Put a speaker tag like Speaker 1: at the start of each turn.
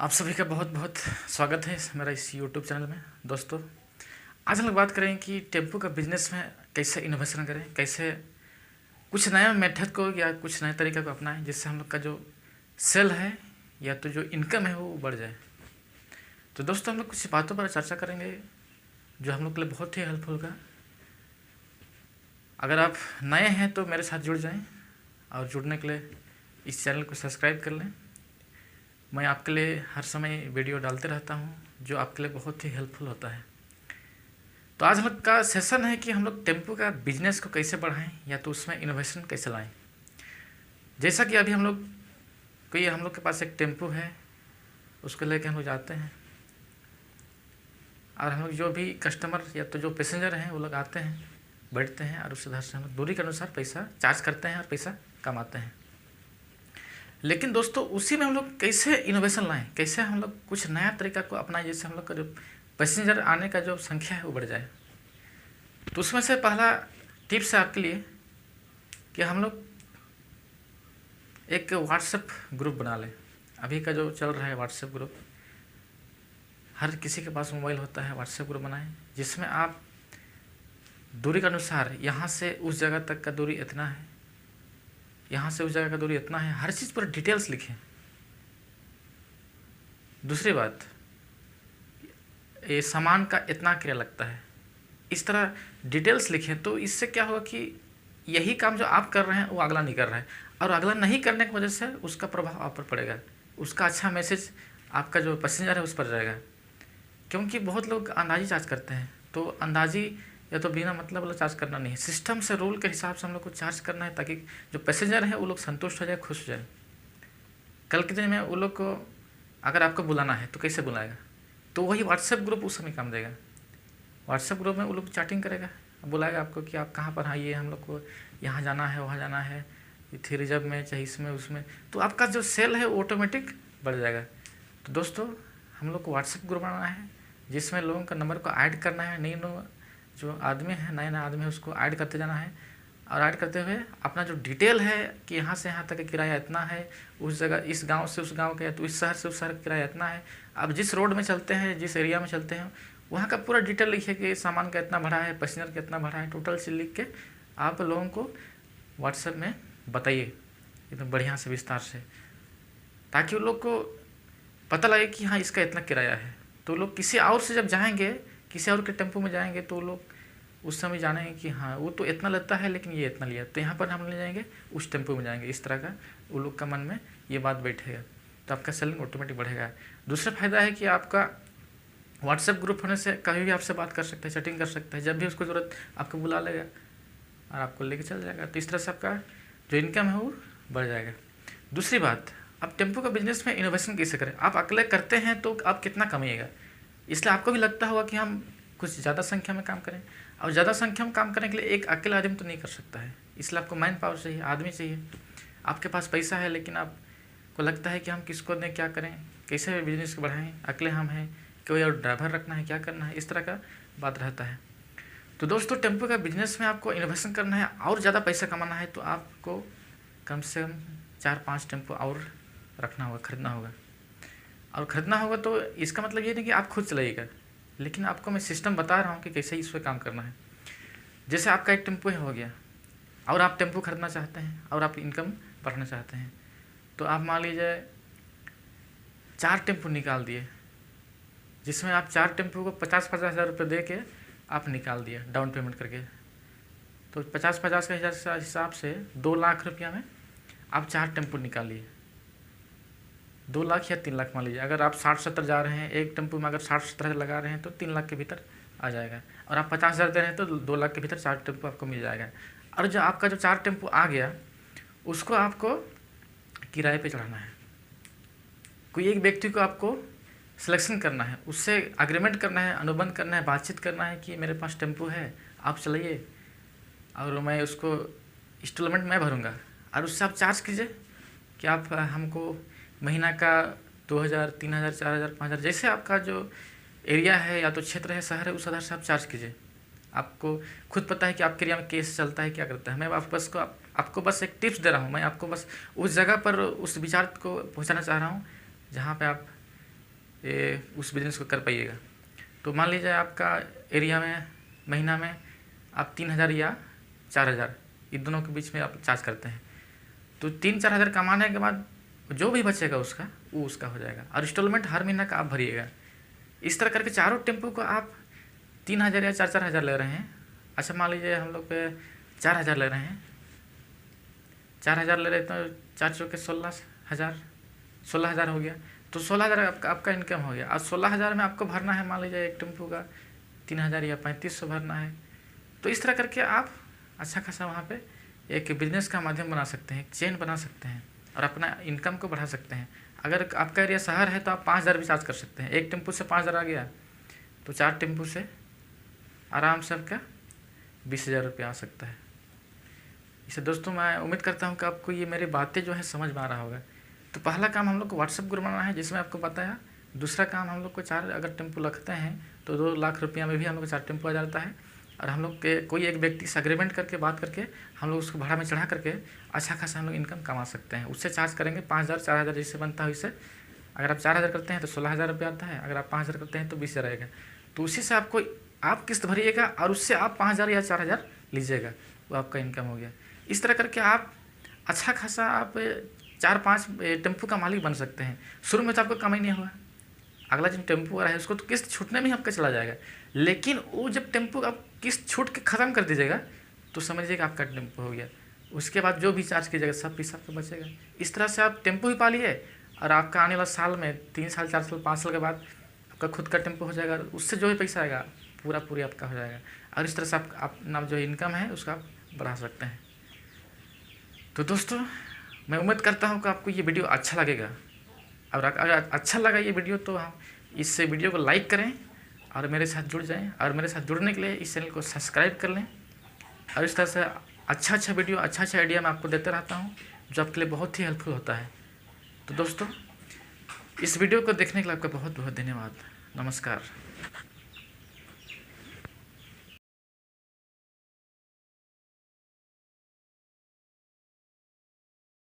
Speaker 1: आप सभी का बहुत बहुत स्वागत है मेरा इस यूट्यूब चैनल में। दोस्तों, आज हम लोग बात करें कि टेम्पो का बिजनेस में कैसे इनोवेशन करें, कैसे कुछ नया मेथड को या कुछ नए तरीके को अपनाएं जिससे हम लोग का जो सेल है या तो जो इनकम है वो बढ़ जाए। तो दोस्तों, हम लोग कुछ बातों पर चर्चा करेंगे जो हम लोग के लिए बहुत ही हेल्पफुल होगा। अगर आप नए हैं तो मेरे साथ जुड़ जाएं और जुड़ने के लिए इस चैनल को सब्सक्राइब कर लें। मैं आपके लिए हर समय वीडियो डालते रहता हूं जो आपके लिए बहुत ही हेल्पफुल होता है। तो आज हम लोग का सेशन है कि हम लोग टेम्पो का बिजनेस को कैसे बढ़ाएं या तो उसमें इनोवेशन कैसे लाएं। जैसा कि अभी हम लोग के पास एक टेम्पो है, उसको लेके हम लोग जाते हैं और हम लोग जो भी कस्टमर या तो जो पैसेंजर हैं वो लोग आते हैं, बैठते हैं और उस आधार से हम लोग दूरी के अनुसार पैसा चार्ज करते हैं और पैसा कमाते हैं। लेकिन दोस्तों, उसी में हम लोग कैसे इनोवेशन लाएं, कैसे हम लोग कुछ नया तरीका को अपनाएं जिससे हम लोग का जो पैसेंजर आने का जो संख्या है वो बढ़ जाए। तो उसमें से पहला टिप्स है आपके लिए कि हम लोग एक व्हाट्सएप ग्रुप बना लें। अभी का जो चल रहा है व्हाट्सएप ग्रुप, हर किसी के पास मोबाइल होता है। व्हाट्सएप ग्रुप बनाएं जिसमें आप दूरी के अनुसार यहाँ से उस जगह तक का दूरी इतना है, यहाँ से उस जगह का दूरी इतना है, हर चीज़ पर डिटेल्स लिखें। दूसरी बात, ये सामान का इतना किराया लगता है, इस तरह डिटेल्स लिखें। तो इससे क्या होगा कि यही काम जो आप कर रहे हैं वो अगला नहीं कर रहा है और अगला नहीं करने की वजह से उसका प्रभाव आप पर पड़ेगा, उसका अच्छा मैसेज आपका जो पैसेंजर है उस पर जाएगा। क्योंकि बहुत लोग अंदाजी चार्ज करते हैं, तो अंदाजी या तो बिना मतलब वाला चार्ज करना नहीं है, सिस्टम से रूल के हिसाब से हम लोग को चार्ज करना है ताकि जो पैसेंजर है वो लोग संतुष्ट हो जाए, खुश हो जाए। कल के दिन में वो लोग को अगर आपको बुलाना है तो कैसे बुलाएगा, तो वही व्हाट्सएप ग्रुप उस समय काम देगा। व्हाट्सएप ग्रुप में वो लोग चैटिंग करेगा, बुलाएगा आपको कि आप कहाँ पर आइए, हम लोग को यहाँ जाना है, वहाँ जाना है, थी रिजर्व में चाहे इसमें उसमें, तो आपका जो सेल है वो ऑटोमेटिक बढ़ जाएगा। तो दोस्तों, हम लोग को व्हाट्सएप ग्रुप बनाना है जिसमें लोगों का नंबर को ऐड करना है। नई जो आदमी है, नया आदमी है, उसको ऐड करते जाना है और ऐड करते हुए अपना जो डिटेल है कि यहाँ से यहाँ तक का किराया इतना है, उस जगह इस गांव से उस गांव का, तो इस शहर से उस शहर का किराया इतना है। अब जिस रोड में चलते हैं, जिस एरिया में चलते हैं, वहाँ का पूरा डिटेल लिखिए कि सामान का इतना भरा है, पैसेंजर कितना भरा है, टोटल चीज लिख के आप लोगों को व्हाट्सएप में बताइए एकदम बढ़िया से विस्तार से, ताकि उन लोग को पता लगे कि हाँ इसका इतना किराया है। तो लोग किसी और से जब जाएंगे, किसी और के टेम्पो में जाएंगे, तो लोग उस समय जानेंगे कि हाँ वो तो इतना लेता है लेकिन ये इतना लिया, तो यहाँ पर हम ले जाएंगे, उस टेम्पो में जाएंगे। इस तरह का वो लोग का मन में ये बात बैठेगा, तो आपका सेलिंग ऑटोमेटिक बढ़ेगा। दूसरा फायदा है कि आपका व्हाट्सएप ग्रुप होने से कभी भी आपसे बात कर सकते हैं, चैटिंग कर सकते हैं, जब भी उसको ज़रूरत आपको बुला लेगा और आपको लेके चल जाएगा। तो इस तरह से आपका जो इनकम है वो बढ़ जाएगा। दूसरी बात, अब टेम्पो का बिजनेस में इनोवेशन कैसे करें। आप अकेले करते हैं तो आप कितना कमाइएगा, इसलिए आपको भी लगता होगा कि हम कुछ ज़्यादा संख्या में काम करें, और ज़्यादा संख्या में काम करने के लिए एक अकेला आदमी तो नहीं कर सकता है, इसलिए आपको मैन पावर चाहिए, आदमी चाहिए। आपके पास पैसा है लेकिन आपको लगता है कि हम किसको दें, क्या करें, कैसे बिजनेस को बढ़ाएं, अकेले हम हैं, कोई और ड्राइवर रखना है, क्या करना है, इस तरह का बात रहता है। तो दोस्तों, टेम्पो का बिजनेस में आपको इन्वेस्टमेंट करना है और ज़्यादा पैसा कमाना है तो आपको कम से कम 4-5 टेम्पो और रखना होगा, खरीदना होगा। और ख़रीदना होगा तो इसका मतलब ये नहीं कि आप खुद चलाइएगा, लेकिन आपको मैं सिस्टम बता रहा हूँ कि कैसे इस पर काम करना है। जैसे आपका एक टेम्पो हो गया और आप टेम्पो खरीदना चाहते हैं और आप इनकम बढ़ाना चाहते हैं, तो आप मान लीजिए 4 टेम्पो निकाल दिए, जिसमें आप 4 टेम्पो को 50-50 हज़ार रुपये दे के आप निकाल दिए डाउन पेमेंट करके। तो 50-50 के हिसाब से 2 लाख रुपया में आप 4 टेम्पो निकालिए, 2 लाख या 3 लाख मान लीजिए। अगर आप 60-70 जा रहे हैं एक टेम्पो में, अगर 60-70 हज़ार लगा रहे हैं तो 3 लाख के भीतर आ जाएगा। और आप 50 हज़ार दे रहे हैं तो 2 लाख के भीतर 4 टेम्पो आपको मिल जाएगा। और जो आपका जो 4 टेम्पो आ गया उसको आपको किराए पे चढ़ाना है। कोई एक व्यक्ति को आपको सिलेक्शन करना है, उससे अग्रीमेंट करना है, अनुबंध करना है, बातचीत करना है कि मेरे पास टेम्पो है, आप चलाइए और मैं उसको इंस्टॉलमेंट मैं भरूँगा। और उससे आप चार्ज कीजिए कि आप हमको महीना का 2000, 3000, 4000, 5000, जैसे आपका जो एरिया है या तो क्षेत्र है, शहर है, उस आधार से आप चार्ज कीजिए। आपको खुद पता है कि आपके एरिया में केस चलता है, क्या करता है। मैं आपको बस एक टिप्स दे रहा हूँ, मैं आपको बस उस जगह पर उस विचार को पहुँचाना चाह रहा हूँ जहाँ पे आप उस बिज़नेस को कर पाइएगा। तो मान लीजिए आपका एरिया में महीना में आप 3,000 या 4,000 इन दोनों के बीच में आप चार्ज करते हैं, तो 3-4 हज़ार कमाने के बाद जो भी बचेगा उसका वो उसका हो जाएगा, और इंस्टॉलमेंट हर महीना का आप भरिएगा। इस तरह करके चारों टेम्पो को आप 3,000 या 4-4 हज़ार ले रहे हैं। अच्छा मान लीजिए हम लोग पे 4,000 ले रहे हैं, 4,000 ले रहे तो 4 चौके 16,000 हो गया, तो 16,000 आपका इनकम हो गया। और 16,000 में आपको भरना है मान लीजिए एक टेम्पो का 3,000 या 3,500 भरना है। तो इस तरह करके आप अच्छा खासा वहाँ पे एक बिजनेस का माध्यम बना सकते हैं, एक चेन बना सकते हैं और अपना इनकम को बढ़ा सकते हैं। अगर आपका एरिया शहर है तो आप 5,000 भी चार्ज कर सकते हैं। एक टेम्पो से 5,000 आ गया तो 4 टेम्पो से आराम से आपका 20,000 रुपया आ सकता है। इसे दोस्तों मैं उम्मीद करता हूँ कि आपको ये मेरी बातें जो है समझ में आ रहा होगा। तो पहला काम हम लोग को व्हाट्सएप ग्रुप बनाना है, जिसमें आपको बताया। दूसरा काम हम लोग को 4 अगर टेम्पो रखते हैं तो 2 लाख रुपया में भी हम लोग को 4 टेम्पो आ जाता है। और हम लोग के कोई एक व्यक्ति से एग्रीमेंट करके बात करके हम लोग उसको भाड़ा में चढ़ा करके अच्छा खासा हम लोग इनकम कमा सकते हैं। उससे चार्ज करेंगे 5,000 4,000 जैसे बनता है उससे। अगर आप 4,000 करते हैं तो 16,000 रुपया आता है, अगर आप 5,000 करते हैं तो 20,000 आएगा। तो उसी से आपको आप किस्त भरिएगा और उससे आप 5,000 या 4,000 लीजिएगा, वो आपका इनकम हो गया। इस तरह करके आप अच्छा खासा आप 4-5 टेम्पो का मालिक बन सकते हैं। शुरू में तो आपको कम ही नहीं हुआ, अगला जो टेम्पो आ रहा है उसको तो किस्त छूटने में ही आपका चला जाएगा। लेकिन वो जब टेम्पो आप किस्त छूट के ख़त्म कर दीजिएगा तो समझिएगा आपका टेम्पो हो गया। उसके बाद जो भी चार्ज कीजिएगा सब पैसा आपका बचेगा। इस तरह से आप टेम्पो ही पालिए और आपका आने वाला साल में 3 साल 4 साल 5 साल के बाद आपका खुद का टेम्पो हो जाएगा। उससे जो भी पैसा आएगा पूरी आपका हो जाएगा। और इस तरह से आप अपना जो इनकम है उसका आप बढ़ा सकते हैं। तो दोस्तों मैं उम्मीद करता हूँ कि आपको ये वीडियो अच्छा लगेगा, और अगर अच्छा लगा ये वीडियो तो हम इस वीडियो को लाइक करें और मेरे साथ जुड़ जाएं। और मेरे साथ जुड़ने के लिए इस चैनल को सब्सक्राइब कर लें। और इस तरह से अच्छा वीडियो अच्छा आइडिया मैं आपको देते रहता हूँ जो आपके लिए बहुत ही हेल्पफुल होता है। तो दोस्तों इस वीडियो को देखने के लिए आपका बहुत बहुत धन्यवाद। नमस्कार।